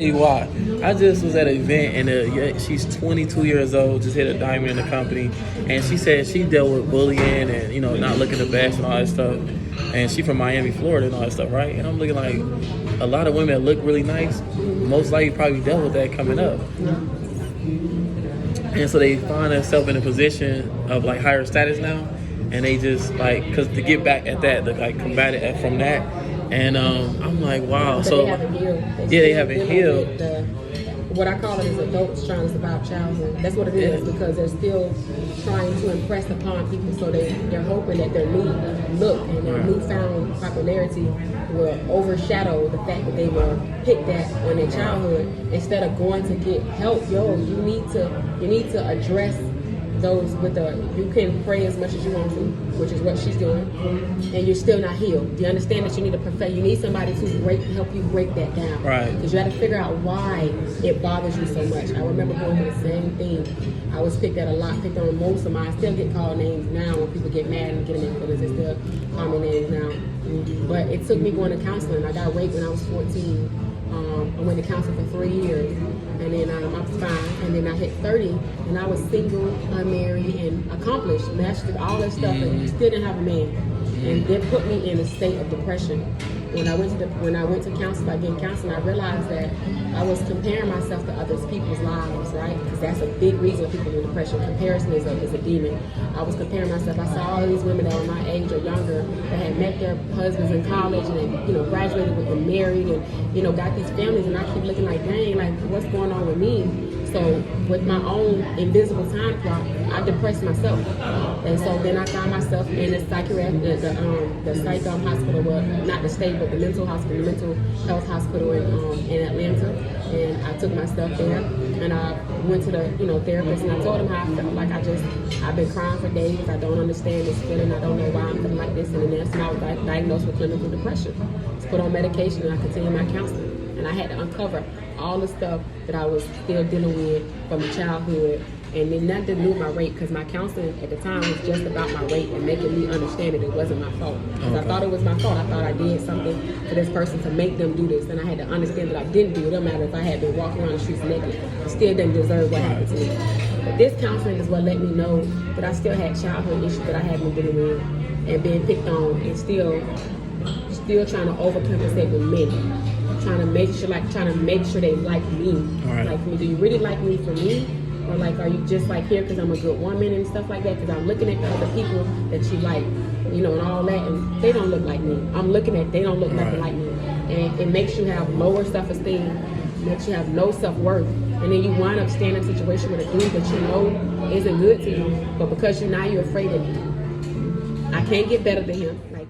Why? I just was at an event and she's 22 years old, just hit a diamond in the company, and she said she dealt with bullying and not looking the best and all that stuff. And she from Miami, Florida, and all that stuff, right? And I'm looking like a lot of women that look really nice, most likely probably dealt with that coming up. And so they find themselves in a position of like higher status now, and they just like, because to get back at that, to like combat it from that. And I'm like, wow. But so they haven't healed. They haven't healed. What I call it is adults trying to survive childhood. That's what it is, because they're still trying to impress upon people. So they're hoping that their new look and their newfound popularity will overshadow the fact that they were picked at on their childhood. Instead of going to get help, you need to address those with you can pray as much as you want to, which is what she's doing, and you're still not healed. Do you understand that you need somebody to help you break that down? Right. Because you got to figure out why it bothers you so much. I remember going through the same thing. I was picked at a lot, picked on most of mine. I still get called names now when people get mad and get in their feelings. They still call me names now. But it took me going to counseling. I got raped when I was 14. I went to counseling for 3 years, and then I was fine. And then I hit 30, and I was single, unmarried, and accomplished, mastered all that stuff, and still didn't have a man. And that put me in a state of depression. When I went to counseling, I realized that I was comparing myself to other people's lives, right? Because that's a big reason people in depression. Comparison is a demon. I was comparing myself. I saw all these women that were my age or younger that had met their husbands in college and graduated with them, married, and got these families, and I keep looking like, dang, like what's going on with me? So with my own invisible time clock, I depressed myself, and so then I found myself in the psych hospital, well, not the state, but the mental hospital, the mental health hospital in Atlanta, and I took my stuff there, and I went to the therapist, and I told him how I felt. Like I've been crying for days. I don't understand this feeling. I don't know why I'm feeling like this and this. And I was diagnosed with clinical depression. I was put on medication, and I continued my counseling. And I had to uncover all the stuff that I was still dealing with from childhood. And then nothing to do with my rape, because my counseling at the time was just about my rape and making me understand that it wasn't my fault. Because I thought it was my fault. I thought I did something to this person to make them do this. And I had to understand that I didn't do it. It doesn't matter if I had been walking around the streets naked. I still didn't deserve what happened to me. But this counseling is what let me know that I still had childhood issues that I had been dealing with and being picked on, and still trying to overcompensate with men. Trying to make sure they like me. Right. Like me. Do you really like me for me? Or like, are you just like here because I'm a good woman and stuff like that? Because I'm looking at the other people that you like, and all that, and they don't look like me. I'm looking at, they don't look nothing like me. And it makes you have lower self-esteem, makes you have no self-worth. And then you wind up staying in a situation with a dude that you know isn't good to you, but because you're afraid of, I can't get better than him. Like